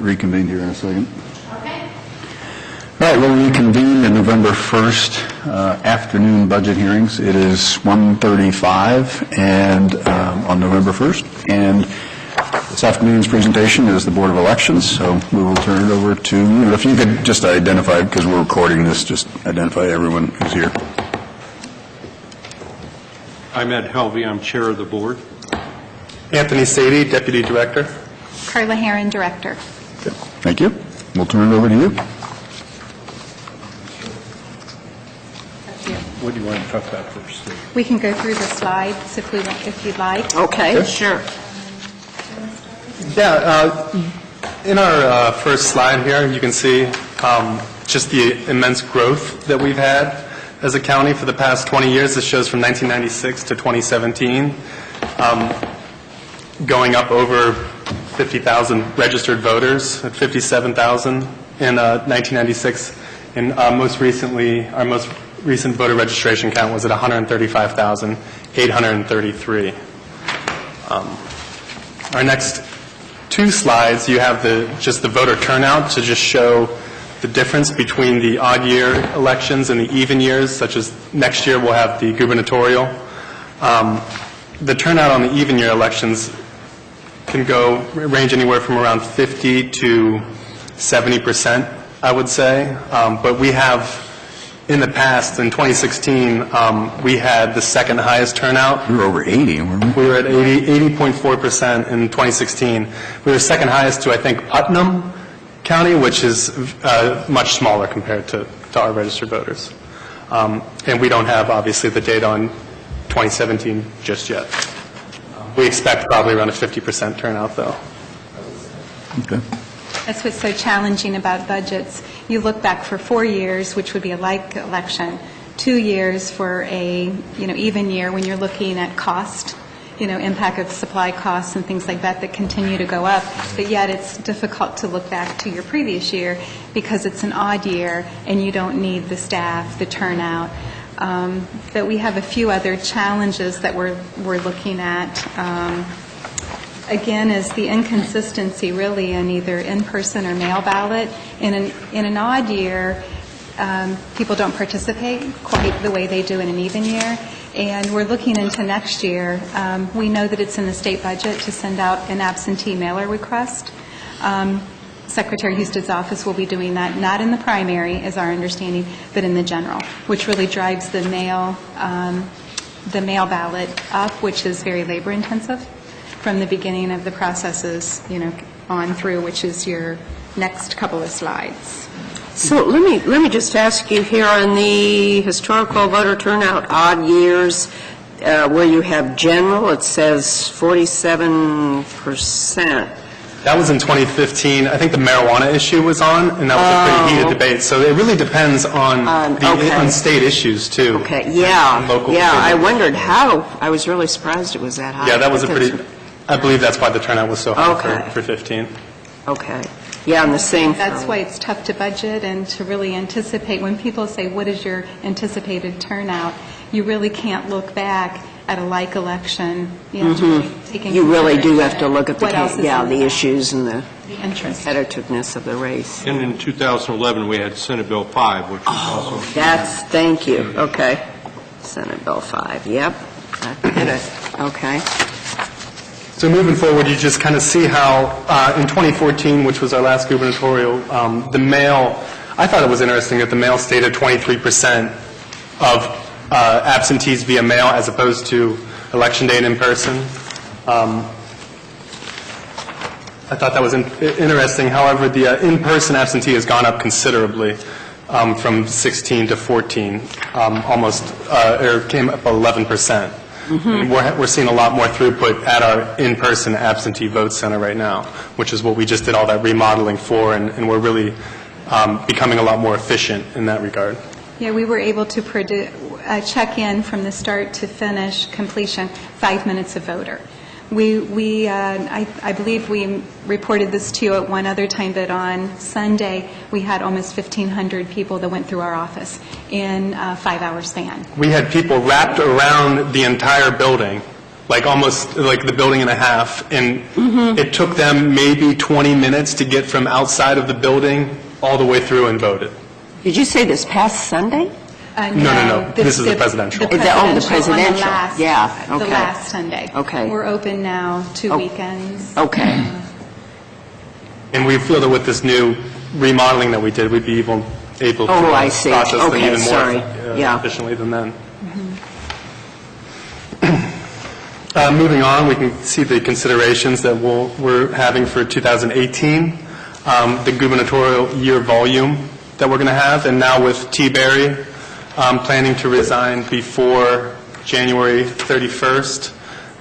reconvene here in a second. Okay. All right, we'll reconvene the November 1st afternoon budget hearings. It is 1:35 and on November 1st. And this afternoon's presentation is the Board of Elections, so we will turn it over to you. If you could just identify, because we're recording this, just identify everyone who's here. I'm Ed Helvey. I'm chair of the board. Anthony Sadie, Deputy Director. Carla Herron, Director. Thank you. We'll turn it over to you. What do you want to talk about first? We can go through the slides if you'd like. Okay, sure. Yeah, in our first slide here, you can see just the immense growth that we've had as a county for the past 20 years. This shows from 1996 to 2017, going up over 50,000 registered voters, at 57,000 in 1996, and most recently, our most recent voter registration count was at 135,833. Our next two slides, you have just the voter turnout to just show the difference between the odd year elections and the even years, such as next year we'll have the gubernatorial. The turnout on the even year elections can range anywhere from around 50 to 70%, I would say. But we have, in the past, in 2016, we had the second highest turnout. We were over 80, weren't we? We were at 80.4% in 2016. We were second highest to, I think, Putnam County, which is much smaller compared to our registered voters. And we don't have, obviously, the data on 2017 just yet. We expect probably around a 50% turnout, though. Okay. That's what's so challenging about budgets. You look back for 4 years, which would be a like election, 2 years for a even year when you're looking at cost, impact of supply costs and things like that continue to go up. But yet it's difficult to look back to your previous year because it's an odd year and you don't need the staff, the turnout. But we have a few other challenges that we're looking at. Again, is the inconsistency really in either in-person or mail ballot. In an odd year, people don't participate quite the way they do in an even year. And we're looking into next year. We know that it's in the state budget to send out an absentee mailer request. Secretary Houston's office will be doing that, not in the primary, is our understanding, but in the general, which really drives the mail ballot up, which is very labor-intensive from the beginning of the processes, on through, which is your next couple of slides. So let me just ask you here on the historical voter turnout odd years, where you have general, it says 47%. That was in 2015. I think the marijuana issue was on, and that was a pretty heated debate. So it really depends on on state issues, too. Okay, yeah. Local I wondered how. I was really surprised it was that high. Yeah, that was I believe that's why the turnout was so high for 15. Okay. Yeah, and the same. That's why it's tough to budget and to really anticipate. When people say, what is your anticipated turnout, you really can't look back at a like election. You really do have to look at the issues and the interest. competitiveness of the race. And in 2011, we had Senate Bill 5, which was also... Thank you. Okay. Senate Bill 5, yep. I get it. Okay. So moving forward, you just kind of see how in 2014, which was our last gubernatorial, the mail, I thought it was interesting that the mail stayed at 23% of absentees via mail as opposed to election day and in person. I thought that was interesting. However, the in-person absentee has gone up considerably from 16 to 14, it came up 11%. And we're seeing a lot more throughput at our in-person absentee vote center right now, which is what we just did all that remodeling for, and we're really becoming a lot more efficient in that regard. Yeah, we were able to check in from the start to finish completion 5 minutes of voter. I believe we reported this to you at one other time, but on Sunday we had almost 1,500 people that went through our office in a 5-hour span. We had people wrapped around the entire building like almost like the building and a half, and it took them maybe 20 minutes to get from outside of the building all the way through and vote it. Did you say this past Sunday? No. This is the presidential. The on the presidential. last- Yeah, The okay. last Sunday. Okay. We're open now 2 weekends. Okay. And we feel that with this new remodeling that we did, we'd be able to Oh, I see. process them Okay, even more sorry. Yeah. efficiently than then. Moving on, we can see the considerations that we're having for 2018, the gubernatorial year volume that we're going to have, and now with T. Berry planning to resign before January 31st,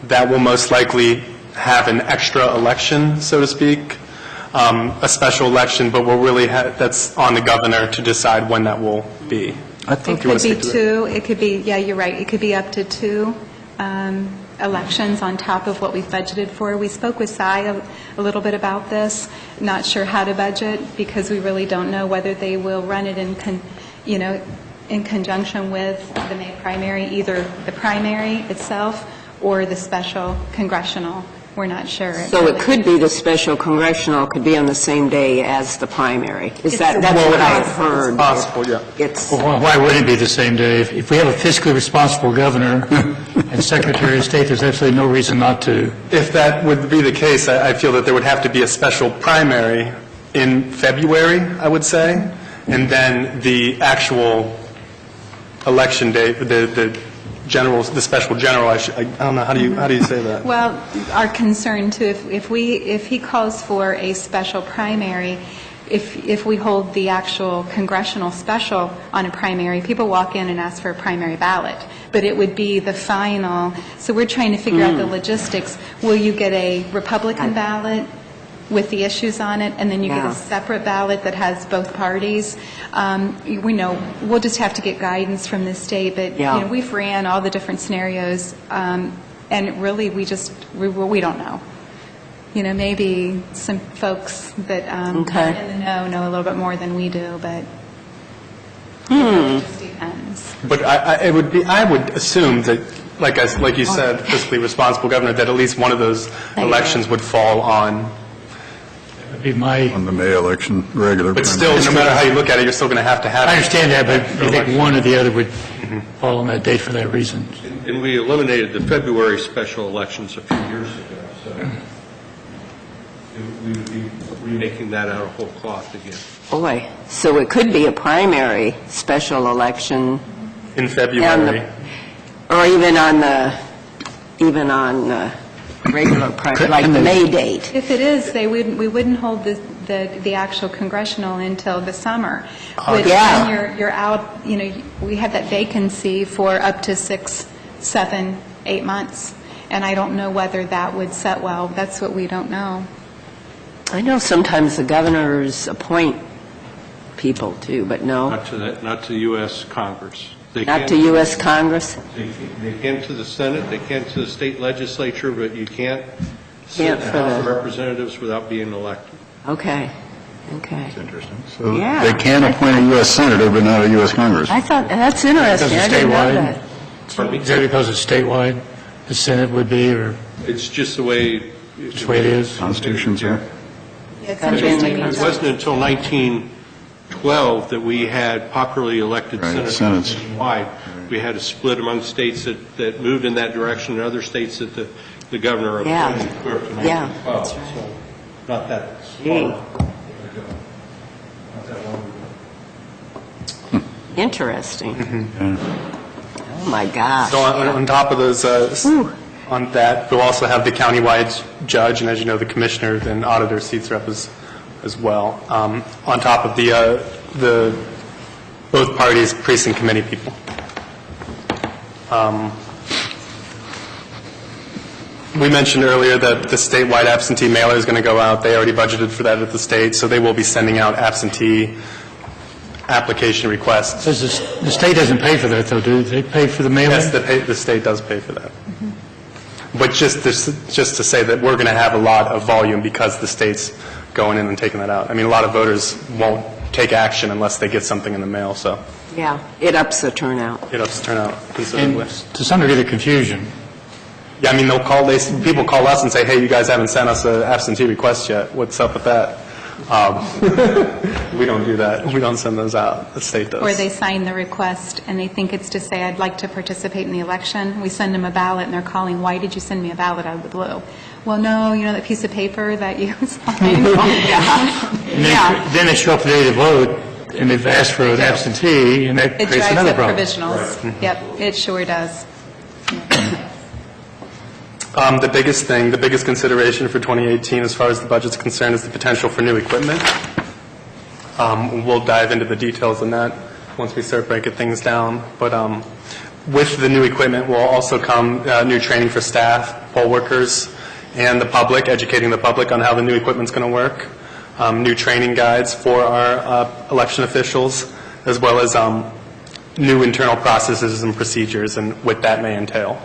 that will most likely have an extra election, so to speak, a special election, but we'll really that's on the governor to decide when that will be. I It thought could be two, it could be, yeah, you're right, it could be up to two elections on top of what we've budgeted for. We spoke with Cy a little bit about this, not sure how to budget, because we really don't know whether they will run it in conjunction with the May primary, either the primary itself or the special congressional. We're not sure. So it could be the special congressional could be on the same day as the primary. That's what I've heard. Possible, yeah. It's, Well, why wouldn't it be the same day? If we have a fiscally responsible governor and Secretary of State, there's absolutely no reason not to. If that would be the case, I feel that there would have to be a special primary in February, I would say, and then the actual election date, the special general, I don't know, how do you say that? Well, our concern too, if he calls for a special primary, if we hold the actual congressional special on a primary, people walk in and ask for a primary ballot, but it would be the final, so we're trying to figure out the logistics. Will you get a Republican ballot with the issues on it, and then you get Yeah. a separate ballot that has both parties? We know, we'll just have to get guidance from the state, but, Yeah. we've ran all the different scenarios, and really, we don't know. Maybe some folks that are Okay. in the know a little bit more than we do, but it really just depends. But I would assume that, like you said, fiscally responsible governor, that at least one of those elections would fall on. That'd be my, On the May election, regular. But still, no matter how you look at it, you're still going to have I understand that, but I think election. one or the other would fall on that date for that reason. And we eliminated the February special elections a few years ago, so we would be remaking that out of whole cloth again. boy, so it could be a primary special election, in February. or even on regular, like the May date. If it is, we wouldn't hold the actual congressional until the summer. Which yeah. when you're out, we have that vacancy for up to 6, 7, 8 months, and I don't know whether that would set well. That's what we don't know. I know sometimes the governors appoint people too, but no, Not to the U.S. Congress. They not can- to U.S. Congress. They can to the Senate, they can to the state legislature, but you can't sit in Can't the for House of the- Representatives without being elected. Okay, okay. Interesting. So Yeah. they can appoint a U.S. senator, but not a U.S. Congress. I thought, that's interesting. Because I it's didn't know statewide? that. Pardon me? Is that because it's statewide, the Senate would be, or It's just the way... just the way it is? Constitution, sir. It's Gotta be in the interesting. It wasn't until 1912 that we had popularly elected Right, senators senates. nationwide. We had a split among states that moved in that direction, and other states that the governor Yeah. appointed clear up to Yeah, 1912. that's right. So not that Gee. far. Not that long ago. Interesting. Oh, my gosh. So on top of those, on that, we'll also have the countywide judge, and as you know, the commissioner and auditor seats are up as well, on top of the both parties' precinct committee people. We mentioned earlier that the statewide absentee mailer is going to go out. They already budgeted for that at the state, so they will be sending out absentee application requests. Says the state doesn't pay for that, though, do they? They pay for the mailing? Yes, the state does pay for that. But just to say that we're going to have a lot of volume because the state's going in and taking that out. I mean, a lot of voters won't take action unless they get something in the mail, so Yeah, it ups the turnout. it ups turnout And considerably. to some degree, the confusion Yeah, I mean, people call us and say, hey, you guys haven't sent us an absentee request yet. What's up with that? We don't do that. We don't send those out. The state does. Or they sign the request and they think it's to say, I'd like to participate in the election. We send them a ballot and they're calling, why did you send me a ballot out of the blue? Well, no, you know that piece of paper that you signed? And then they show up the day to vote, and they've asked for an absentee, and that It creates drives another up problem. provisionals. Yep, it sure does. The biggest consideration for 2018 as far as the budget's concerned is the potential for new equipment. We'll dive into the details on that once we start breaking things down. But with the new equipment will also come new training for staff, poll workers, and the public, educating the public on how the new equipment's going to work, new training guides for our election officials, as well as new internal processes and procedures and what that may entail.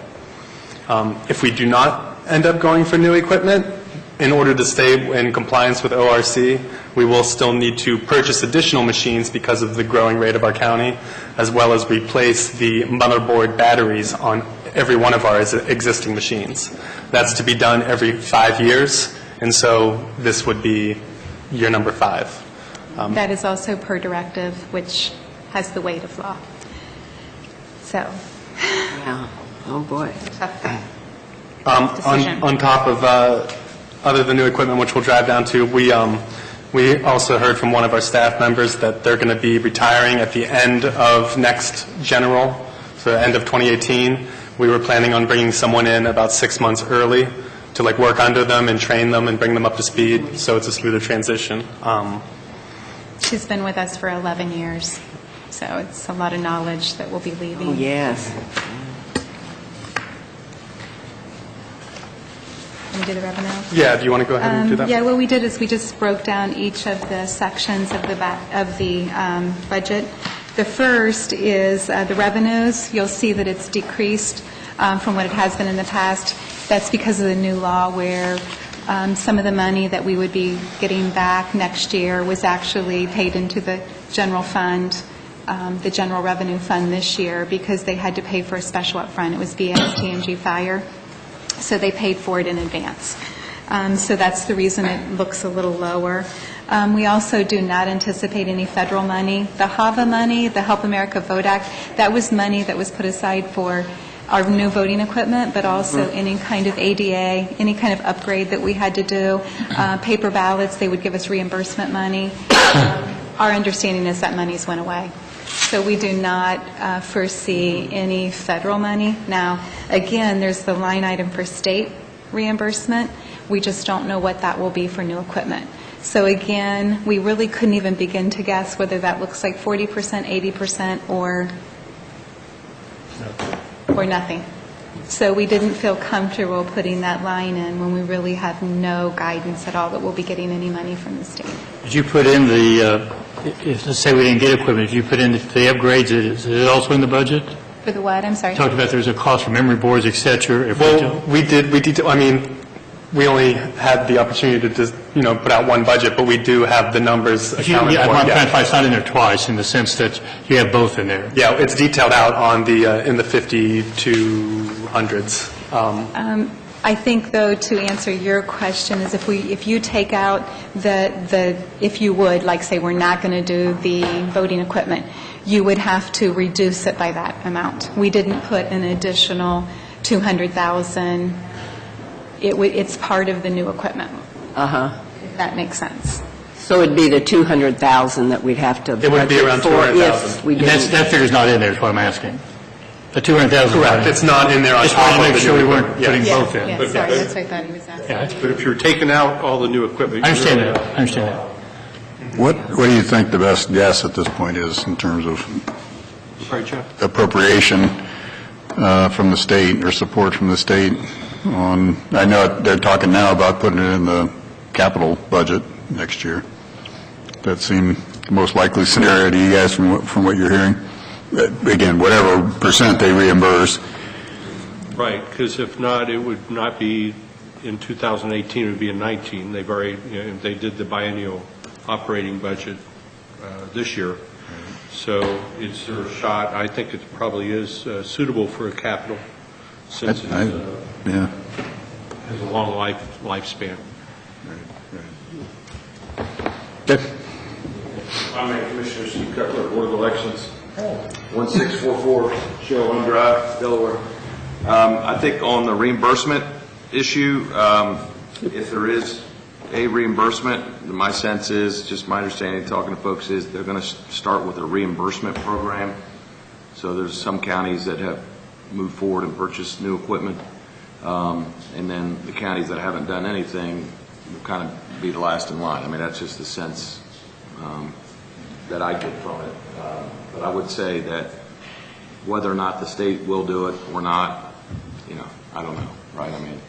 If we do not end up going for new equipment, in order to stay in compliance with ORC, we will still need to purchase additional machines because of the growing rate of our county, as well as replace the motherboard batteries on every one of our existing machines. That's to be done every 5 years, and so this would be year number 5. That is also per directive, which has the weight of law. So, Yeah, oh, boy. tough decision. On top of other than new equipment, which we'll drive down to, we also heard from one of our staff members that they're going to be retiring at the end of next general, so end of 2018. We were planning on bringing someone in about 6 months early to work under them and train them and bring them up to speed, so it's a smoother transition. She's been with us for 11 years, so it's a lot of knowledge that we'll be leaving. Oh, yes. Can we do the revenue? Yeah, do you want to go ahead and do that? Yeah, what we did is we just broke down each of the sections of the budget. The first is the revenues. You'll see that it's decreased from what it has been in the past. That's because of the new law where some of the money that we would be getting back next year was actually paid into the general fund, the general revenue fund this year, because they had to pay for a special upfront. It was BXT&G Fire. So they paid for it in advance. So that's the reason it looks a little lower. We also do not anticipate any federal money. The HAVA money, the Help America Vote Act, that was money that was put aside for our new voting equipment, but also any kind of ADA, any kind of upgrade that we had to do. Paper ballots, they would give us reimbursement money. Our understanding is that money's went away. So we do not foresee any federal money. Now, again, there's the line item for state reimbursement. We just don't know what that will be for new equipment. So again, we really couldn't even begin to guess whether that looks like 40%, 80%, or nothing. So we didn't feel comfortable putting that line in when we really have no guidance at all that we'll be getting any money from the state. Did you put in let's say we didn't get equipment, did you put in the upgrades, is it also in the budget? For the what? I'm sorry. Talked about there's a cost for memory boards, et cetera. Well, we did, I mean, we only had the opportunity to just, put out one budget, but we do have the numbers accounted for. I'm trying to find, it's not in there twice, in the sense that you have both in there. Yeah, it's detailed out on in the 5200s. I think, though, to answer your question, is if you take out if you would, like say we're not going to do the voting equipment, you would have to reduce it by that amount. We didn't put an additional $200,000. It's part of the new equipment. Uh-huh. If that makes sense. So it'd be the 200,000 that we'd have to It would be around budget for 200,000. if we And didn't. that figure's not in there, is what I'm asking. The 200,000. Correct, it's not in there on Just top wanted to of make the sure we new weren't equipment. putting Yeah. both in. Yeah, sorry, that's what I thought he was asking. Yeah, But if you're taking out all the new equipment... I understand that, I understand that. What do you think the best guess at this point is in terms of Sorry, Jeff? appropriation from the state or support from the state on, I know they're talking now about putting it in the capital budget next year. That seemed the most likely scenario to you guys from what you're hearing? Again, whatever percent they reimburse. Right, because if not, it would not be in 2018, it would be in 19. They've already, they did the biennial operating budget this year. So it's their shot. I think it probably is suitable for a capital, since it's yeah. has a long lifespan. Okay. I'm Commissioner Steve Cutler, Board of Elections, 1644 Shell Drive, Delaware. I think on the reimbursement issue, if there is a reimbursement, my sense is, just my understanding, talking to folks, is they're going to start with a reimbursement program. So there's some counties that have moved forward and purchased new equipment, and then the counties that haven't done anything will kind of be the last in line. I mean, that's just the sense that I get from it. But I would say that whether or not the state will do it or not, I don't know, right? I mean,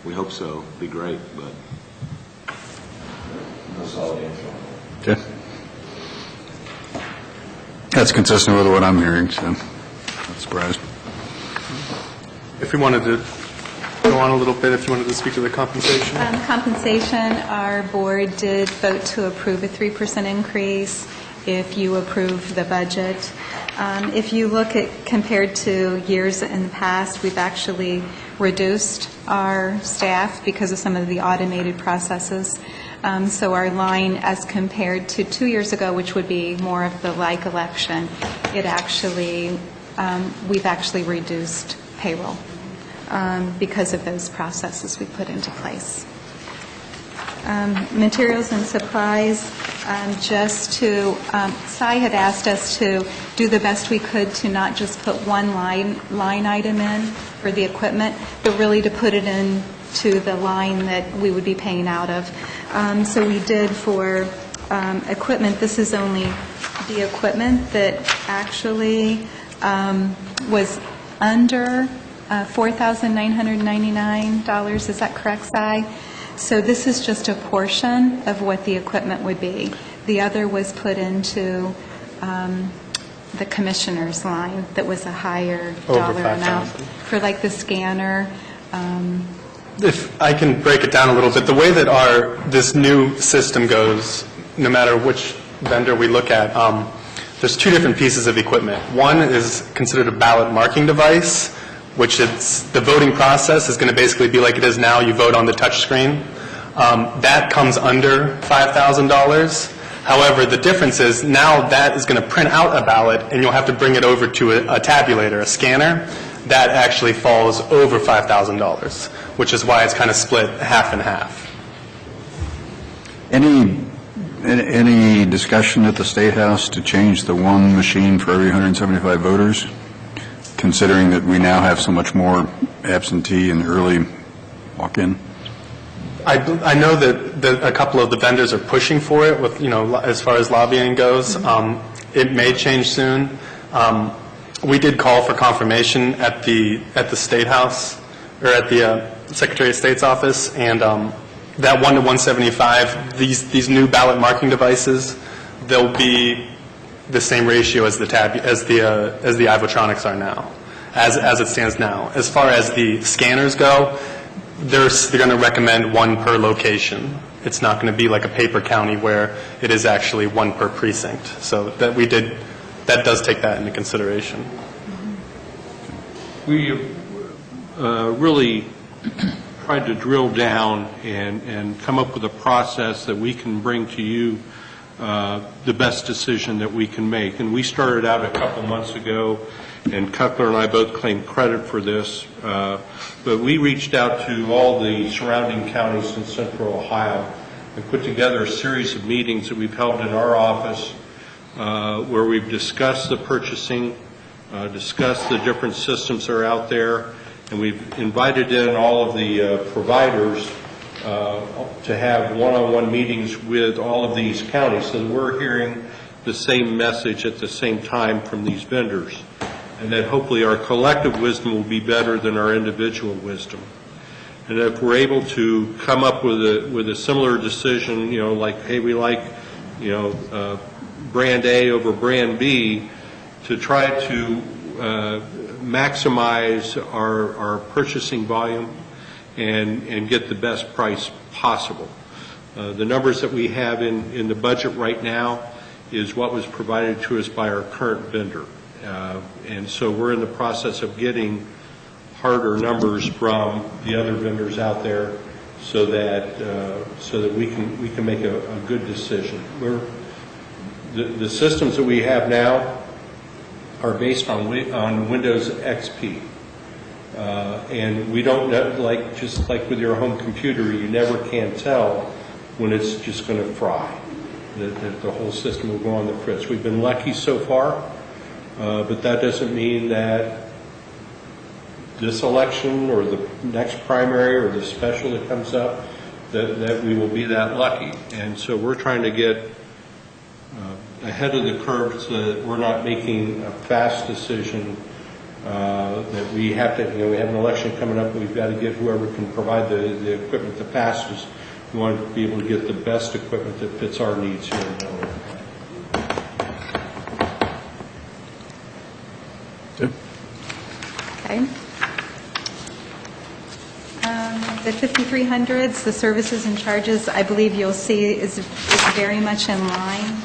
we hope so. It'd be great, but no solid answer. Okay. That's consistent with what I'm hearing, so not surprised. If we wanted to go on a little bit, if you wanted to speak to the compensation. Compensation, our board did vote to approve a 3% increase if you approve the budget. If you look at, compared to years in the past, we've actually reduced our staff because of some of the automated processes. So our line, as compared to 2 years ago, which would be more of the like election, it actually, we've actually reduced payroll because of those processes we put into place. Materials and supplies, just to, Cy had asked us to do the best we could to not just put one line item in for the equipment, but really to put it into the line that we would be paying out of. So we did for equipment, this is only the equipment that actually was under $4,999. Is that correct, Cy? So this is just a portion of what the equipment would be. The other was put into the commissioner's line that was a higher Over dollar amount. $5,000. For like the scanner, If I can break it down a little bit, the way that this new system goes, no matter which vendor we look at, there's two different pieces of equipment. One is considered a ballot marking device, which the voting process is going to basically be like it is now. You vote on the touch screen. That comes under $5,000. However, the difference is now that is going to print out a ballot, and you'll have to bring it over to a tabulator, a scanner. That actually falls over $5,000, which is why it's kind of split half and half. Any discussion at the State House to change the one machine for every 175 voters, considering that we now have so much more absentee and early walk-in? I know that a couple of the vendors are pushing for it with, as far as lobbying goes. It may change soon. We did call for confirmation at the State House, or at the Secretary of State's office, and that 1 to 175, these new ballot marking devices, they'll be the same ratio as the Ivotronics are now, as it stands now. As far as the scanners go, they're going to recommend one per location. It's not going to be like a paper county where it is actually one per precinct. So that does take that into consideration. We really tried to drill down and come up with a process that we can bring to you the best decision that we can make. And we started out a couple months ago, and Cutler and I both claim credit for this, but we reached out to all the surrounding counties in central Ohio and put together a series of meetings that we've held in our office where we've discussed the purchasing, discussed the different systems that are out there, and we've invited in all of the providers to have one-on-one meetings with all of these counties, so that we're hearing the same message at the same time from these vendors, and that hopefully our collective wisdom will be better than our individual wisdom. And if we're able to come up with a similar decision, like, hey, we like, brand A over brand B, to try to maximize our purchasing volume and get the best price possible. The numbers that we have in the budget right now is what was provided to us by our current vendor. And so we're in the process of getting harder numbers from the other vendors out there so that we can make a good decision. The systems that we have now are based on Windows XP. And we don't know, just like with your home computer, you never can tell when it's just going to fry, that the whole system will go on the fritz. We've been lucky so far, but that doesn't mean that this election or the next primary or the special that comes up, that we will be that lucky. And so we're trying to get ahead of the curve so that we're not making a fast decision that we have to, we have an election coming up, we've got to get whoever can provide the equipment the fastest. We want to be able to get the best equipment that fits our needs here in Delaware. Okay. The 5300s, the services and charges, I believe you'll see is very much in line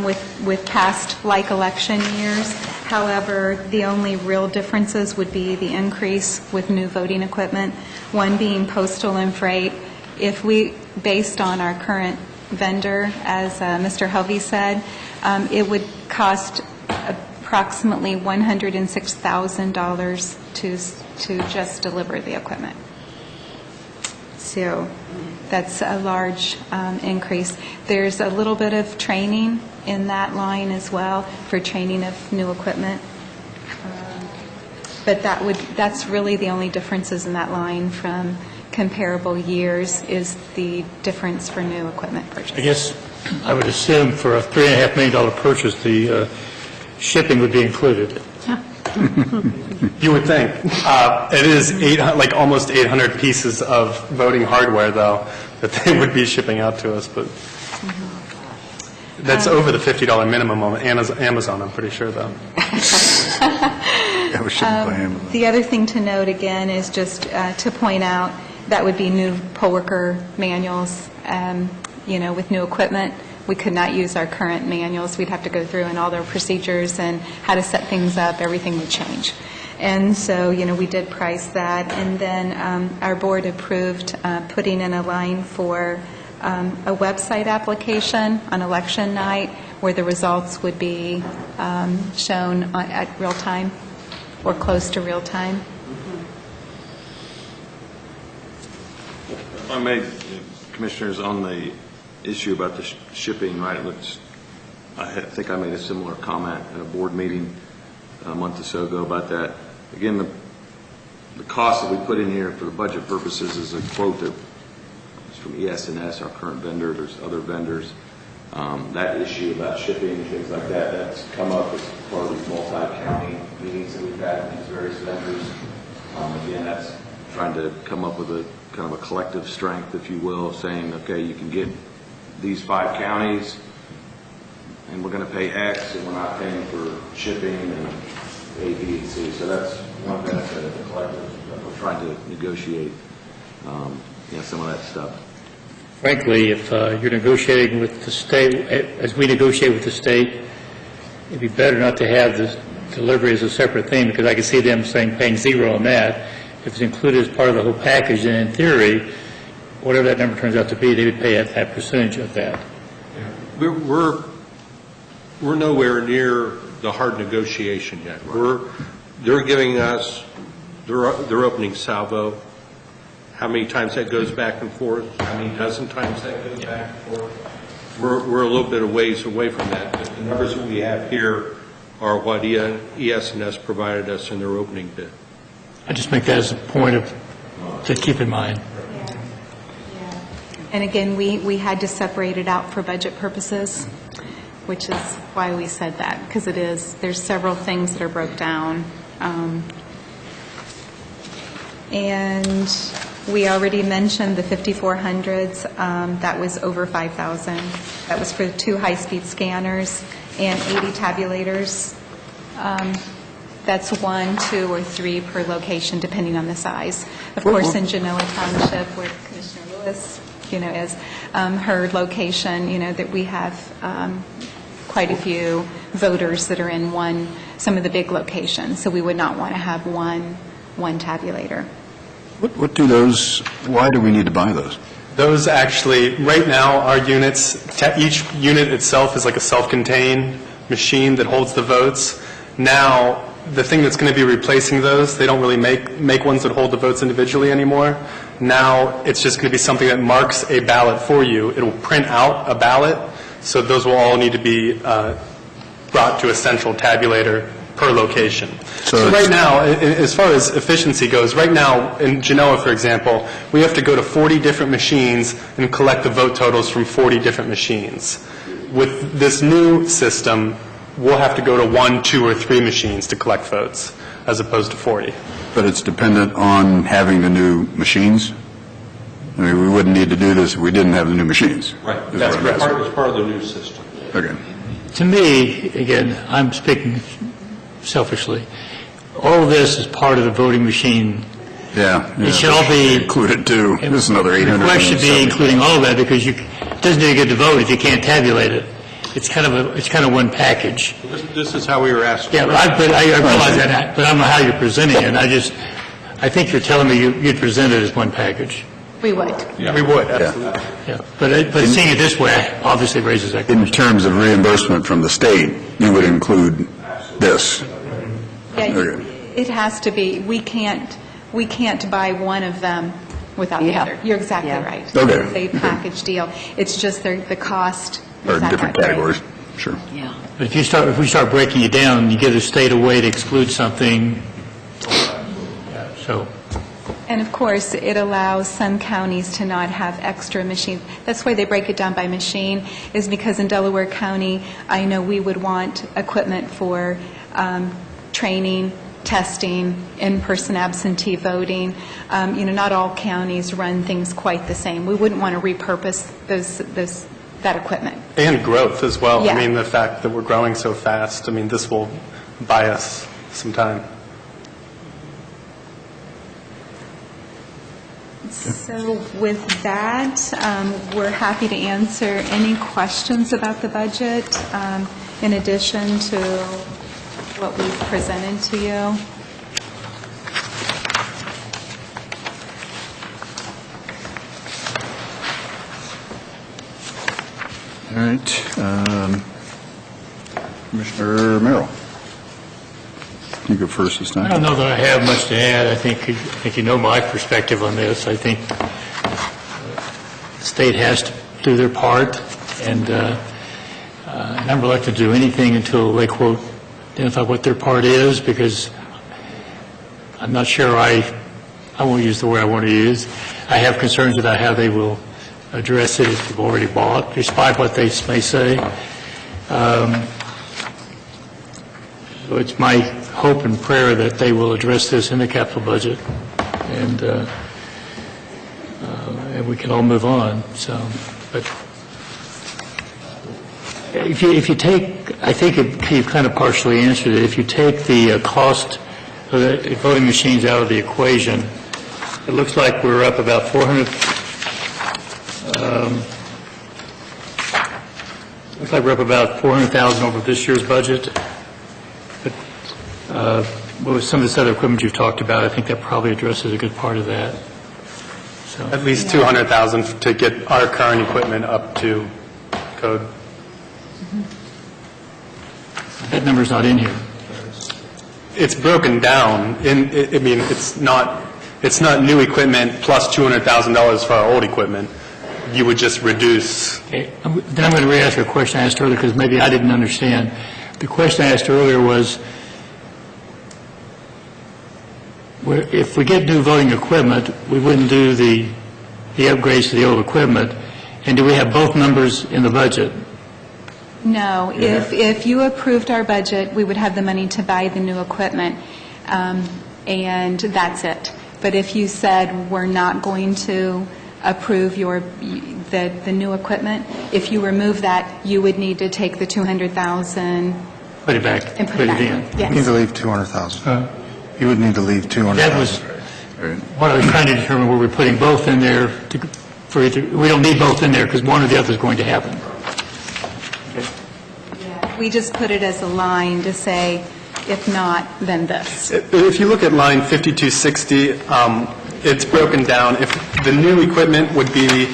with past like election years. However, the only real differences would be the increase with new voting equipment, one being postal and freight. If we, based on our current vendor, as Mr. Hovey said, it would cost approximately $106,000 to just deliver the equipment. So that's a large increase. There's a little bit of training in that line as well for training of new equipment. But that's really the only differences in that line from comparable years is the difference for new equipment purchase. I guess I would assume for a $3.5 million purchase, the shipping would be included. You would think. It is almost 800 pieces of voting hardware, though, that they would be shipping out to us, but that's over the $50 minimum on Amazon, I'm pretty sure, though. That was shipped by Amazon. The other thing to note, again, is just to point out that would be new poll worker manuals, with new equipment. We could not use our current manuals. We'd have to go through and all their procedures and how to set things up. Everything would change. And so, we did price that. And then our board approved putting in a line for a website application on election night where the results would be shown at real time or close to real time. I made, Commissioners, on the issue about the shipping, right, I think I made a similar comment at a board meeting a month or so ago about that. Again, the cost that we put in here for the budget purposes is a quote that is from ES&S, our current vendor. There's other vendors. That issue about shipping and things like that, that's come up as part of these multi-county meetings that we've had with these various vendors. Again, that's trying to come up with a kind of a collective strength, if you will, of saying, okay, you can get these 5 counties, and we're going to pay X, and we're not paying for shipping and A, B, and C. So that's one benefit of the collective that we're trying to negotiate, some of that stuff. Frankly, if you're negotiating with the state, as we negotiate with the state, it'd be better not to have this delivery as a separate thing, because I can see them saying paying zero on that. If it's included as part of the whole package, then in theory, whatever that number turns out to be, they would pay at that percentage of that. We're nowhere near the hard negotiation yet. They're giving us, they're opening salvo. How many times that goes back and forth? How many dozen times that goes back and forth? We're a little bit of ways away from that. But the numbers that we have here are what ES&S provided us in their opening bid. I just make that as a point to keep in mind. And again, we had to separate it out for budget purposes, which is why we said that, because there's several things that are broke down. And we already mentioned the 5400s. That was over 5,000. That was for 2 high-speed scanners and 80 tabulators. That's 1, 2, or 3 per location, depending on the size. Of course, in Genoa Township, where Commissioner Lewis, is her location, that we have quite a few voters that are in some of the big locations. So we would not want to have one one tabulator. What do those, why do we need to buy those? Those actually, right now, our units, each unit itself is like a self-contained machine that holds the votes. Now, the thing that's going to be replacing those, they don't really make ones that hold the votes individually anymore. Now, it's just going to be something that marks a ballot for you. It will print out a ballot, so those will all need to be brought to a central tabulator per location. So right now, as far as efficiency goes, right now in Genoa, for example, we have to go to 40 different machines and collect the vote totals from 40 different machines. With this new system, we'll have to go to 1, 2, or 3 machines to collect votes, as opposed to 40. But it's dependent on having the new machines? I mean, we wouldn't need to do this if we didn't have the new machines. Right. Is That's what I'm asking. part of the new system. Okay. To me, again, I'm speaking selfishly, all of this is part of the voting machine. Yeah. It should all be included too. This is another 800. The request should be including all of that, because it doesn't do you good to vote if you can't tabulate it. It's kind of one package. This is how we were asked. Yeah, but I realize that, but I don't know how you're presenting it. I think you're telling me you'd present it as one package. We would. We would, absolutely. Yeah, but seeing it this way obviously raises that In question. terms of reimbursement from the state, you would include this. Yeah, Okay. it has to be. We can't buy one of them without the Yeah. other. You're exactly Yeah. right. Okay. It's a package deal. It's just the cost. Or is not different that great. categories. Sure. Yeah. But if we start breaking it down, and you give the state a way to exclude something, so, And of course, it allows some counties to not have extra machines. That's why they break it down by machine, is because in Delaware County, I know we would want equipment for training, testing, in-person absentee voting. Not all counties run things quite the same. We wouldn't want to repurpose that equipment. And growth as well. Yeah. I mean, the fact that we're growing so fast, I mean, this will buy us some time. So with that, we're happy to answer any questions about the budget, in addition to what we've presented to you. All right. Commissioner Merrill. You go first this I time. don't know that I have much to add. I think you know my perspective on this. I think the state has to do their part, and I'm reluctant to do anything until they, quote, identify what their part is, because I'm not sure I won't use the word I want to use. I have concerns about how they will address it if they've already bought, despite what they may say. So it's my hope and prayer that they will address this in the capital budget, and we can all move on. So, but if you take, I think you've kind of partially answered it. If you take the cost of the voting machines out of the equation, it looks like we're up about 400. Looks like we're up about 400,000 over this year's budget. With some of this other equipment you've talked about, I think that probably addresses a good part of that. So, At least 200,000 to get our current equipment up to code. that number's not in here. It's broken down. I mean, it's not new equipment plus $200,000 for our old equipment. You would just reduce. Okay. Then I'm going to re-ask a question I asked earlier, because maybe I didn't understand. The question I asked earlier was, if we get new voting equipment, we wouldn't do the upgrades to the old equipment, and do we have both numbers in the budget? No, if you approved our budget, we would have the money to buy the new equipment, and that's it. But if you said we're not going to approve the new equipment, if you remove that, you would need to take the 200,000 Put it back. and put it back. in. You need to Yes. leave 200,000. You would need to leave 200,000. That was what I was trying to determine, were we putting both in there we don't need both in there, because one or the other is going to happen. We just put it as a line to say, If not, then this. If you look at line 5260, it's broken down. If the new equipment would be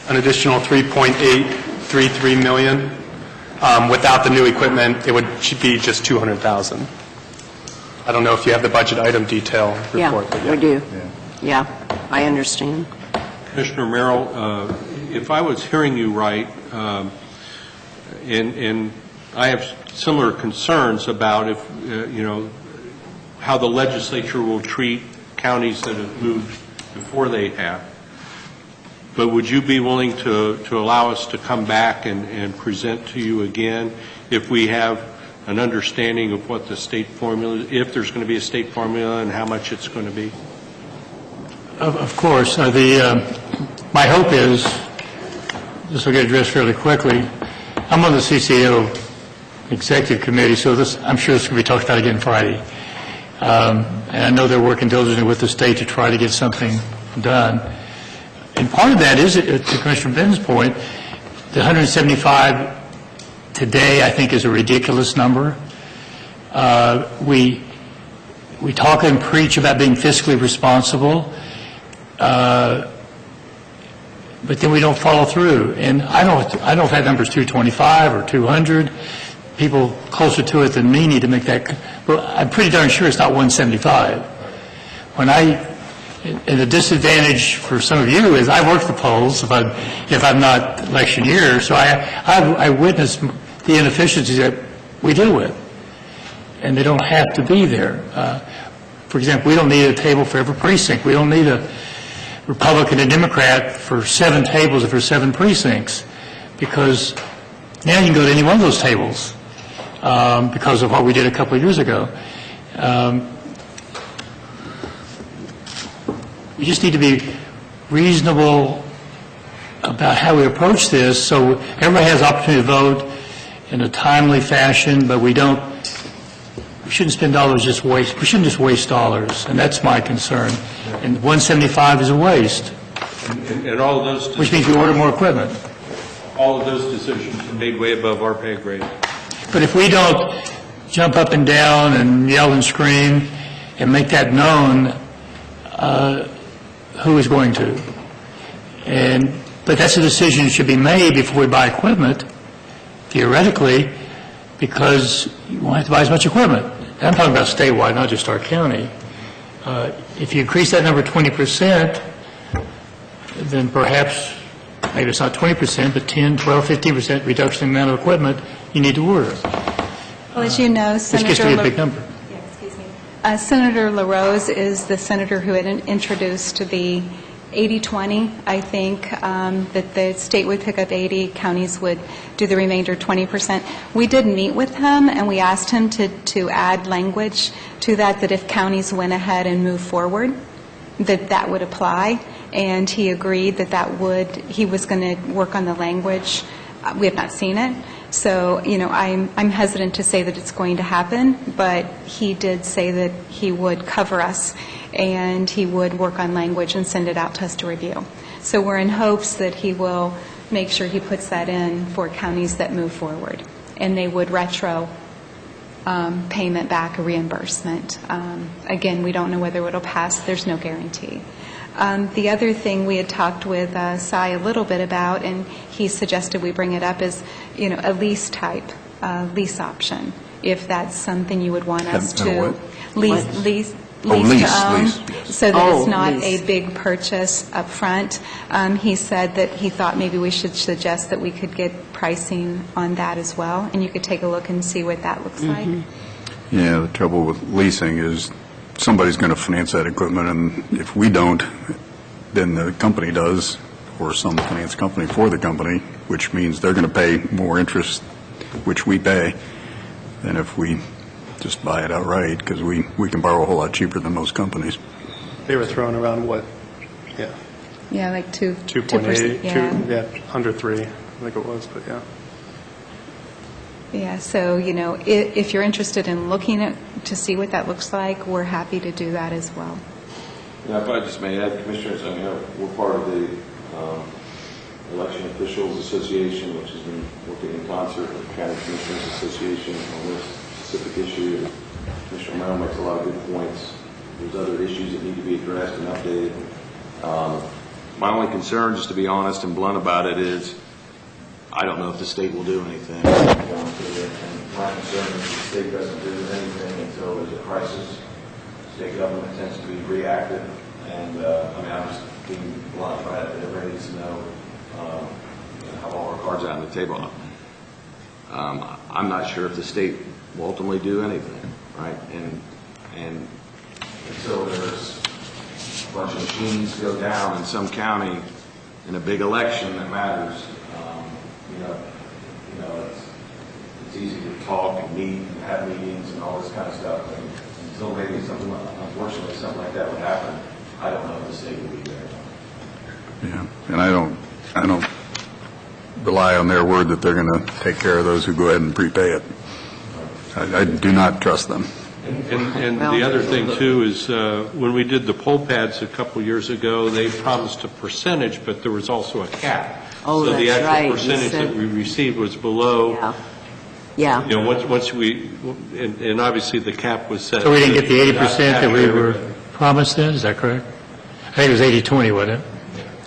an additional 3.833 million. Without the new equipment, should be just 200,000. I don't know if you have the budget item detail report. but Yeah, we do. Yeah, I understand. Commissioner Merrill, if I was hearing you right, and I have similar concerns about if, how the legislature will treat counties that have moved before they have. But would you be willing to allow us to come back and present to you again if we have an understanding of what the state formula, if there's going to be a state formula and how much it's going to be? Of course. My hope is, this will get addressed fairly quickly, I'm on the CCO Executive Committee, so I'm sure this will be talked about again Friday. And I know they're working diligently with the state to try to get something done. And part of that is, to Commissioner Ben's point, the 175 today, I think, is a ridiculous number. We talk and preach about being fiscally responsible, but then we don't follow through. And I don't know if that number is 225 or 200. People closer to it than me need to make that. But I'm pretty darn sure it's not 175. And the disadvantage for some of you is I work the polls if I'm not election year, so I witness the inefficiencies that we deal with, and they don't have to be there. For example, we don't need a table for every precinct. We don't need a Republican and Democrat for 7 tables or for 7 precincts, because now you can go to any one of those tables because of what we did a couple of years ago. We just need to be reasonable about how we approach this, so everybody has opportunity to vote in a timely fashion, but we shouldn't spend dollars we shouldn't just waste dollars, and that's my concern. And 175 is a waste, And all of those, which means we order more equipment. all of those decisions are made way above our pay grade. But if we don't jump up and down and yell and scream and make that known, who is going to? But that's a decision that should be made before we buy equipment, theoretically, because you won't have to buy as much equipment. And I'm talking about statewide, not just our county. If you increase that number 20%, then perhaps, maybe it's not 20%, but 10, 12, 15% reduction in the amount of equipment you need to order. Well, as you know, Which gets to be a big number. Senator LaRose is the senator who had introduced the 80-20, I think, that the state would pick up 80, counties would do the remainder 20%. We did meet with him, and we asked him to add language to that if counties went ahead and moved forward, that would apply, and he agreed he was going to work on the language. We have not seen it. So, I'm hesitant to say that it's going to happen, but he did say that he would cover us and he would work on language and send it out to us to review. So we're in hopes that he will make sure he puts that in for counties that move forward, and they would retro payment back, a reimbursement. Again, we don't know whether it will pass. There's no guarantee. The other thing we had talked with Cy a little bit about, and he suggested we bring it up, is, a lease type, lease option, if that's something you would want us to lease to own, lease, so that it's not lease. a big purchase up front. He said that he thought maybe we should suggest that we could get pricing on that as well, and you could take a look and see what that looks like. Yeah, the trouble with leasing is somebody's going to finance that equipment, and if we don't, then the company does, or some finance company for the company, which means they're going to pay more interest, which we pay, than if we just buy it outright, because we can borrow a whole lot cheaper than most companies. They were throwing around what? Yeah, Yeah, like 2.8, yeah. under 3, I think it was, but yeah. Yeah, so, if you're interested in looking to see what that looks like, we're happy to do that as well. Yeah, if I just may add, Commissioners, we're part of the Election Officials Association, which has been working in concert with the County Commissioners Association on this specific issue. Commissioner Romero makes a lot of good points. There's other issues that need to be addressed and updated. My only concern, just to be honest and blunt about it, is I don't know if the state will do anything. And my concern is the state doesn't do anything until there's a crisis. State government tends to be reactive, and I'm just being blunt, right? Everybody needs to know have all our cards out on the table. I'm not sure if the state will ultimately do anything, right? And until there's a bunch of machines go down in some county in a big election that matters, it's easy to talk and meet and have meetings and all this kind of stuff. And until maybe something, unfortunately, something like that would happen, I don't know if the state will be there. Yeah, and I don't rely on their word that they're going to take care of those who go ahead and prepay it. I do not trust them. And the other thing, too, is when we did the poll pads a couple years ago, they promised a percentage, but there was also a cap. Oh, so the that's right. actual You percentage said- that we received was below. Yeah. You know, once we, and obviously the cap was set. So we didn't get the 80% that we were promised then, is that correct? I think it was 80-20, wasn't it?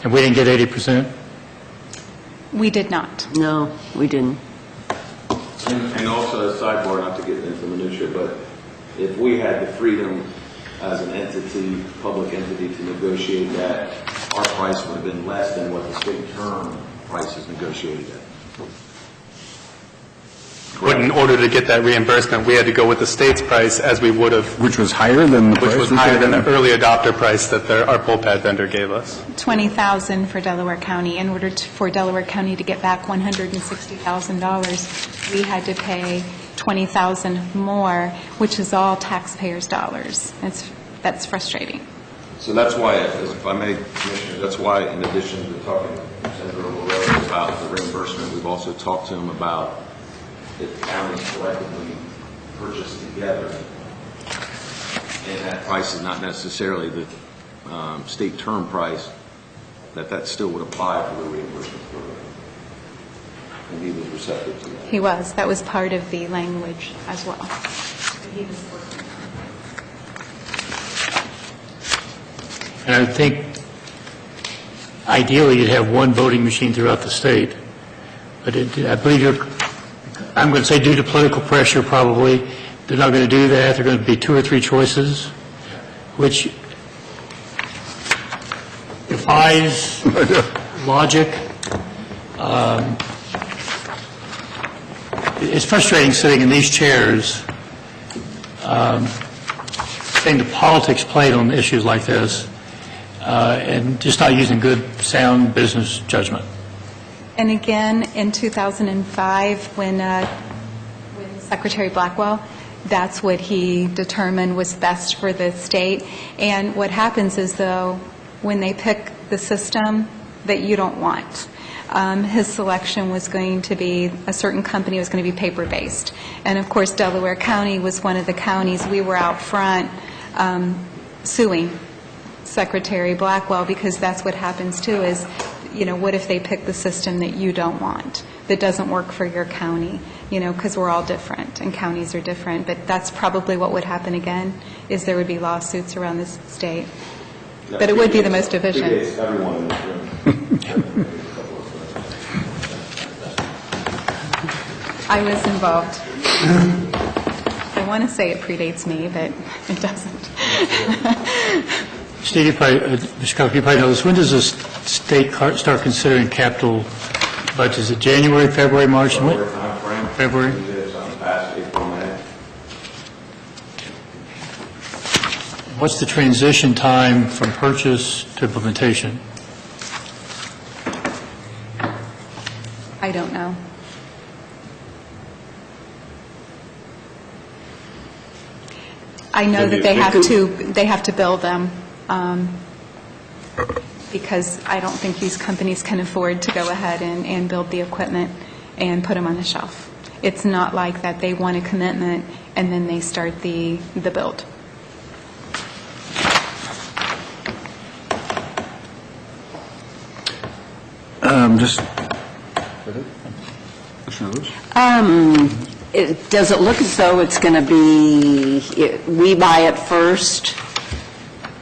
And we didn't get 80%? We did not. No, we didn't. And also, a sidebar, not to get into minutia, but if we had the freedom as an entity, public entity, to negotiate that, our price would have been less than what the state term price is negotiated at. But in order to get that reimbursement, we had to go with the state's price as we would have, Which was higher than the price? which was we higher paid than the them? early adopter price that our poll pad vendor gave us. $20,000 for Delaware County. In order for Delaware County to get back $160,000, we had to pay $20,000 more, which is all taxpayers' dollars. That's frustrating. So that's why, if I may, Commissioner, that's why in addition to talking to Senator O'Rourke about the reimbursement, we've also talked to him about if counties collectively purchase together, and that price is not necessarily the state term price, that still would apply for the reimbursement program. And he was receptive to that. He was. That was part of the language as well. He was working. And I think ideally you'd have one voting machine throughout the state. But I believe I'm going to say due to political pressure probably, they're not going to do that. They're going to be 2 or 3 choices, which defies logic. It's frustrating sitting in these chairs, seeing the politics played on issues like this, and just not using good, sound business judgment. And again, in 2005, when Secretary Blackwell, that's what he determined was best for the state. And what happens is, though, when they pick the system that you don't want, his selection was going to be, a certain company was going to be paper-based. And of course, Delaware County was one of the counties we were out front suing Secretary Blackwell, because that's what happens too is, what if they pick the system that you don't want, that doesn't work for your county, because we're all different and counties are different. But that's probably what would happen again, is there would be lawsuits around this state. But it would be the most efficient. Predates everyone in this room. I was involved. I want to say it predates me, but it doesn't. Steve, Mr. Cook, you probably know this. When does the state start considering capital budgets? Is it January, February, March? February? Past April, May. What's the transition time from purchase to implementation? I don't know. I know that they have to build them, because I don't think these companies can afford to go ahead and build the equipment and put them on the shelf. It's not like that they want a commitment and then they start the build. Just, Does it look as though it's going to be, we buy it first,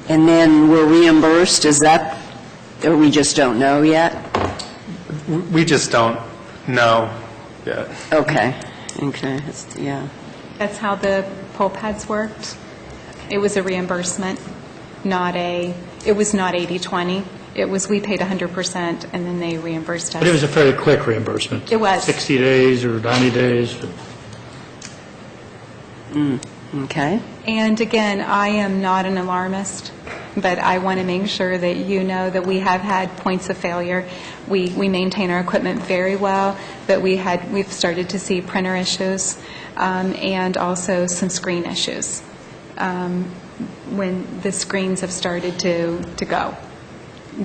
and then we're reimbursed? Is that, or we just don't know yet? We just don't know yet. Okay, yeah. That's how the poll pads worked. It was a reimbursement, it was not 80/20. It was, we paid 100%, and then they reimbursed us. But it was a fairly quick reimbursement. It was. 60 days or 90 days. Okay. And again, I am not an alarmist, but I want to make sure that you know that we have had points of failure. We maintain our equipment very well, but we've started to see printer issues and also some screen issues when the screens have started to go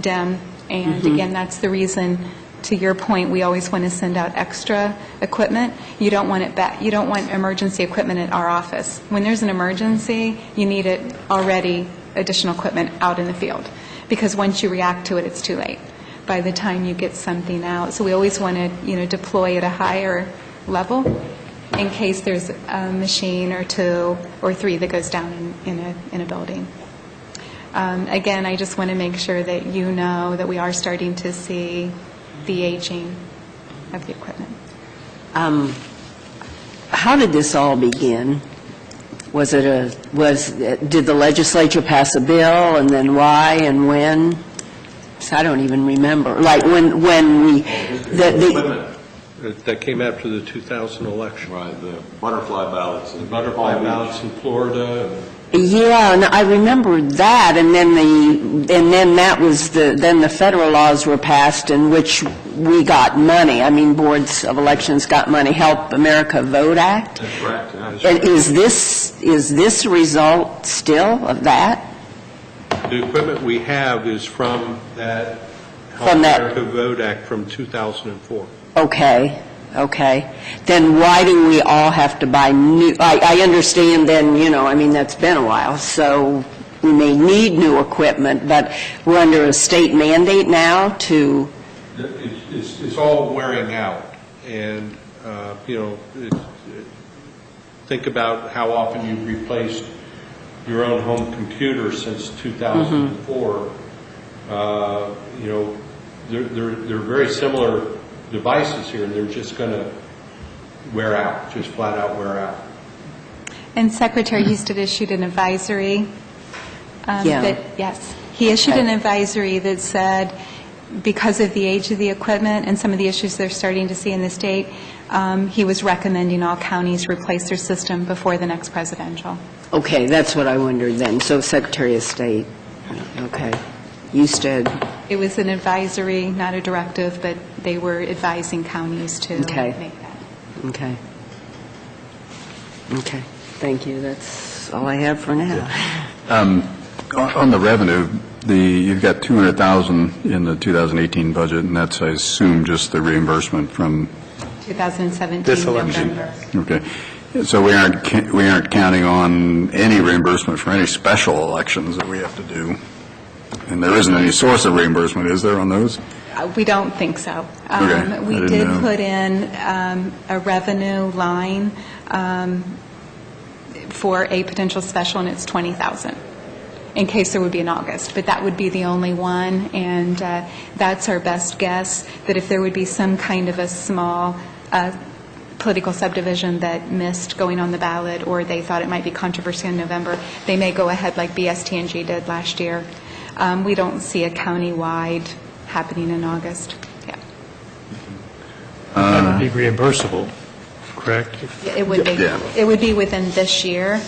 dim. And again, that's the reason, to your point, we always want to send out extra equipment. You don't want it back. You don't want emergency equipment at our office. When there's an emergency, you need it already, additional equipment out in the field, because once you react to it, it's too late by the time you get something out. So we always want to, deploy at a higher level in case there's a machine or two or three that goes down in a building. Again, I just want to make sure that you know that we are starting to see the aging of the equipment. How did this all begin? Did the legislature pass a bill, and then why and when? So I don't even remember. Like when we, Equipment. That came after the 2000 election. Right, the butterfly ballots. The butterfly ballots in Florida. yeah, and I remember that, and then that was then the federal laws were passed in which we got money. I mean, boards of elections got money. Help America Vote Act. That's correct, yeah. And is this a result still of that? The equipment we have is from that Help From that- America Vote Act from 2004. Okay. Then why do we all have to buy new? I understand then, that's been a while, so we may need new equipment, but we're under a state mandate now to, It's all wearing out, and, think about how often you've replaced your own home computer since 2004. They're very similar devices here, and they're just going to wear out, just flat out wear out. And Secretary Houston issued an advisory. Yeah. Yes. He issued Okay. an advisory that said, because of the age of the equipment and some of the issues they're starting to see in the state, he was recommending all counties replace their system before the next presidential. okay, that's what I wondered then. So Secretary of State, okay. Husted, It was an advisory, not a directive, but they were advising counties to Okay. make that. okay. Okay, thank you. That's all I have for now. On the revenue, you've got $200,000 in the 2018 budget, and that's, I assume, just the reimbursement from, 2017 This election. November. okay. So we aren't counting on any reimbursement for any special elections that we have to do. And there isn't any source of reimbursement, is there, on those? We don't think so. Okay. I We didn't did know. put in a revenue line for a potential special, and it's $20,000, in case there would be in August. But that would be the only one, and that's our best guess, that if there would be some kind of a small political subdivision that missed going on the ballot, or they thought it might be controversial in November, they may go ahead like BST&G did last year. We don't see a county-wide happening in August. Yeah. That would be reimbursable, correct? It would be. Yeah. It would be within this year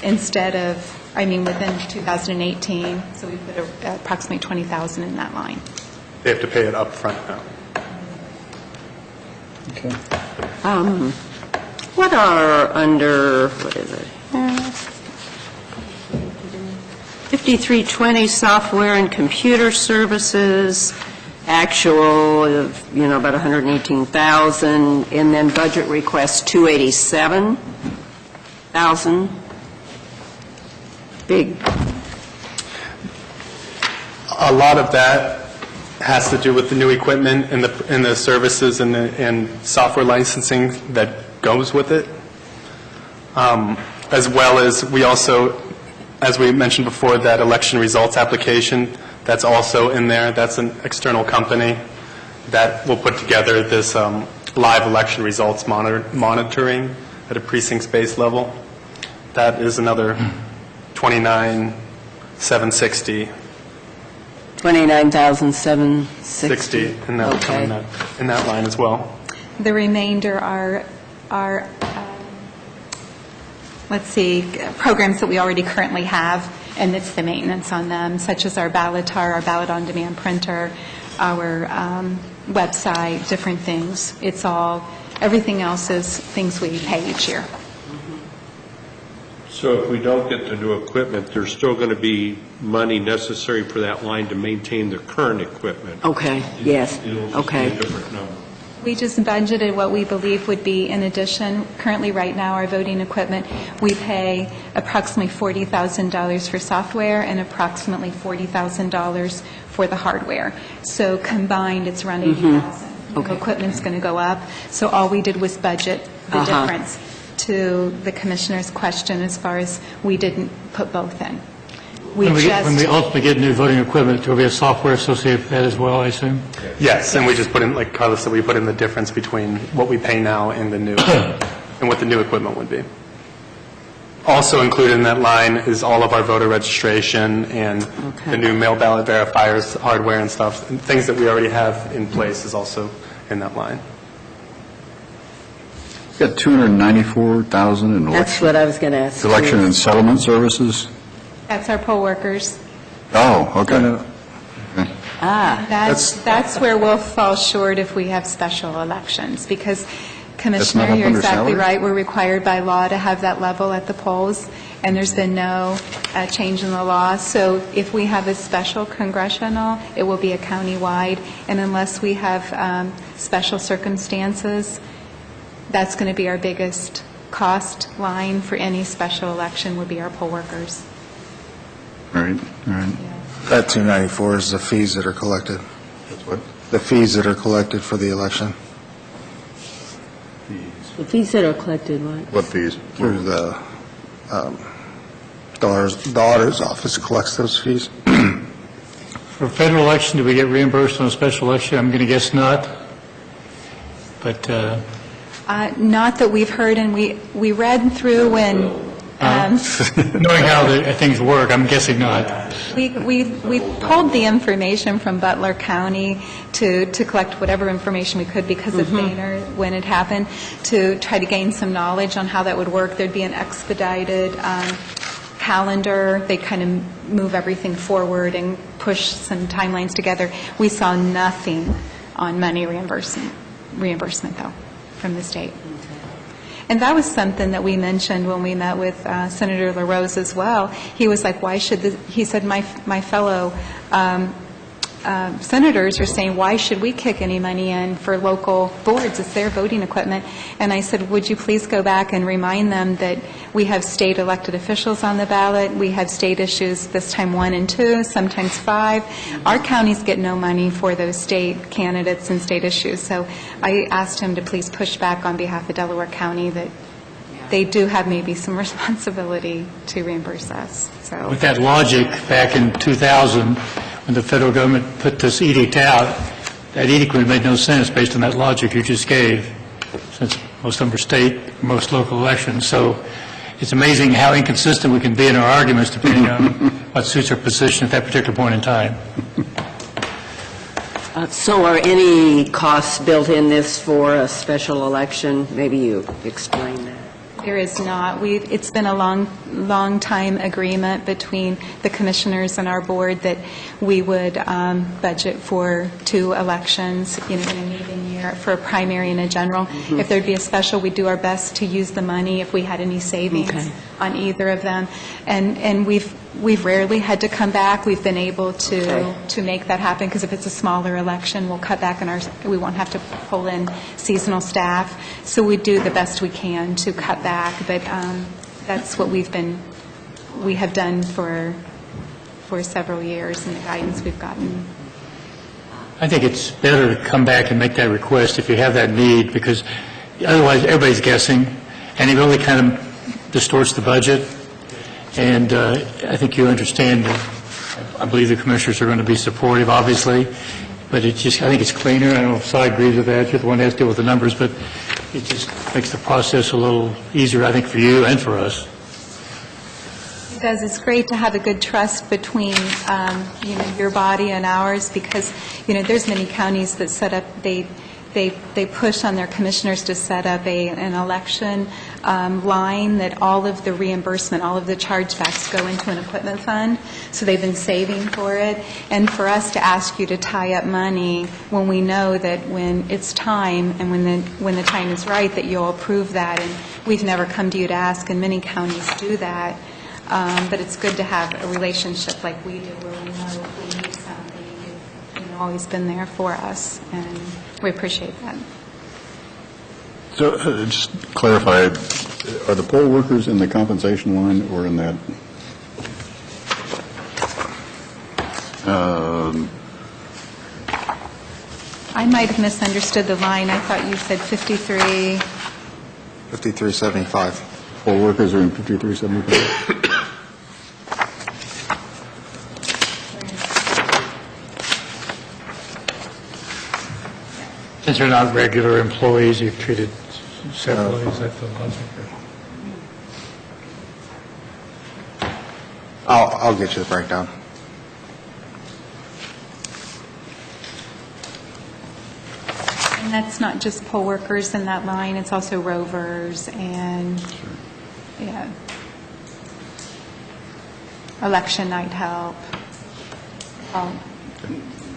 instead of, within 2018. So we put approximately $20,000 in that line. They have to pay it up front now. Okay. What are under, what is it? 5320, software and computer services, actual of, about 118,000, and then budget request 287,000. Big, A lot of that has to do with the new equipment and the services and software licensing that goes with it. as well as we also, as we mentioned before, that election results application, that's also in there. That's an external company that will put together this live election results monitoring at a precinct-based level. That is another $29,760. $29,760. In that, Okay. in that line as well. The remainder are let's see, programs that we already currently have, and it's the maintenance on them, such as our Ballotar, our ballot-on-demand printer, our website, different things. It's all, everything else is things we pay each year. So if we don't get the new equipment, there's still going to be money necessary for that line to maintain the current equipment. Okay, yes, It'll just be okay. a different number. We just budgeted what we believe would be in addition. Currently, right now, our voting equipment, we pay approximately $40,000 for software and approximately $40,000 for the hardware. So combined, it's around $80,000. Okay. Equipment's going to go up. So all we did was budget the Uh-huh. difference. To the Commissioner's question, as far as we didn't put both in. When we ultimately get new voting equipment, there will be a software associated with that as well, I assume? Yes, and we just put in, like Carlos said, we put in the difference between what we pay now and the new, and what the new equipment would be. Also included in that line is all of our voter registration and the new mail ballot verifiers, hardware and stuff, and things that we already have in place is also in that line. We've got $294,000 in That's what I was going to ask. election and settlement services. That's our poll workers. Oh, okay. That's where we'll fall short if we have special elections, because Commissioner, up you're under exactly salary? right. We're required by law to have that level at the polls, and there's been no change in the law. So if we have a special congressional, it will be a countywide, and unless we have special circumstances, that's going to be our biggest cost line for any special election would be our poll workers. Right, all right. That 294 is the fees that are collected. That's what? The fees that are collected for the election The fees that are collected, what? What fees? through the auditor's office collects those fees. For a federal election, do we get reimbursed on a special election? I'm going to guess not. But Not that we've heard, and we read through when knowing how things work, I'm guessing not. we pulled the information from Butler County to collect whatever information we could because of Boehner when it happened, to try to gain some knowledge on how that would work. There'd be an expedited calendar. They kind of move everything forward and push some timelines together. We saw nothing on money reimbursement though, from the state. And that was something that we mentioned when we met with Senator LaRose as well. He was like, why should he said, my fellow senators are saying, why should we kick any money in for local boards? It's their voting equipment. And I said, would you please go back and remind them that we have state elected officials on the ballot, we have state issues, this time 1 and 2, sometimes 5. Our counties get no money for those state candidates and state issues. So I asked him to please push back on behalf of Delaware County that they do have maybe some responsibility to reimburse us. So. With that logic, back in 2000, when the federal government put this edict out, that edict would have made no sense based on that logic you just gave, since most of them are state, most local elections. So it's amazing how inconsistent we can be in our arguments depending on what suits our position at that particular point in time. So are any costs built in this for a special election? Maybe you explain that. There is not. It's been a long time agreement between the commissioners and our board that we would budget for 2 elections, in an even year, for a primary and a general. If there'd be a special, we'd do our best to use the money if we had any savings on either of them. And we've rarely had to come back. We've been able to make that happen, because if it's a smaller election, we'll cut back on we won't have to pull in seasonal staff. So we do the best we can to cut back, but that's what we have done for several years in the guidance we've gotten. I think it's better to come back and make that request if you have that need, because otherwise everybody's guessing, and it really kind of distorts the budget, and I think you understand that I believe the commissioners are going to be supportive, obviously, but I think it's cleaner. I don't know if Si agrees with that. You're the one that has to deal with the numbers, but it just makes the process a little easier, I think, for you and for us. It does. It's great to have a good trust between, your body and ours, because, there's many counties that set up, they push on their commissioners to set up an election line that all of the reimbursement, all of the chargebacks go into an equipment fund, so they've been saving for it. And for us to ask you to tie up money when we know that when it's time and when the time is right, that you'll approve that, and we've never come to you to ask, and many counties do that. But it's good to have a relationship like we do, where we know if we need something, you've always been there for us, and we appreciate that. So, just clarify, are the poll workers in the compensation line or in that? I might have misunderstood the line. I thought you said 53. 5375. Poll workers are in 5375? Since they're not regular employees, you're treated separately, is that the logic? I'll get you the breakdown. And that's not just poll workers in that line, it's also rovers and, yeah, election night help, all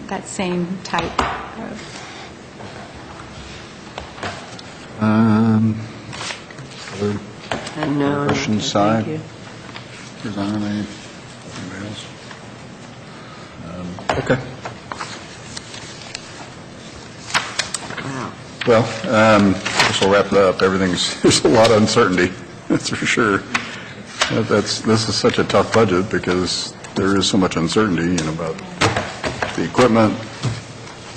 that same type of. Other No, questions, Si? thank you. Anybody else? Okay. Wow. Well, I guess we'll wrap it up. There's a lot of uncertainty, that's for sure. This is such a tough budget because there is so much uncertainty, about the equipment,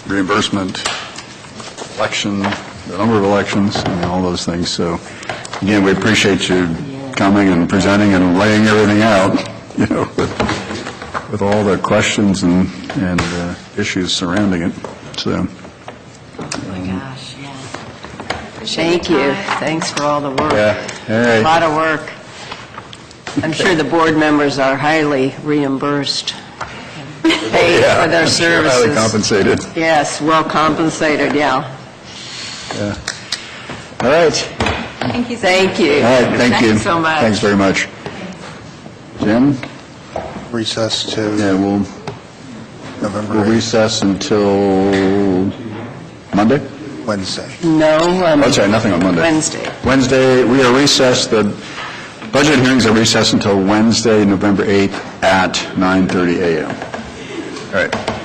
reimbursement, election, the number of elections, all those things. So, again, we appreciate you coming and presenting and laying everything out, with all the questions and issues surrounding it. So, Oh, my gosh, yeah. Thank you. Thanks for all the work. yeah, all A right. lot of work. I'm sure the board members are highly reimbursed, paid Yeah, for their I'm sure services. highly compensated. Yes, well compensated, yeah. Yeah. All right. Thank you. Thank you. All right, thank you. Thanks so much. Thanks very much. Jim? Recess to Yeah, we'll November recess until Monday? 8th, Wednesday. No, Oh, sorry, nothing on Monday. Wednesday. Wednesday, we are recessed, the budget hearings are recessed until Wednesday, November 8th at 9:30 a.m. All right.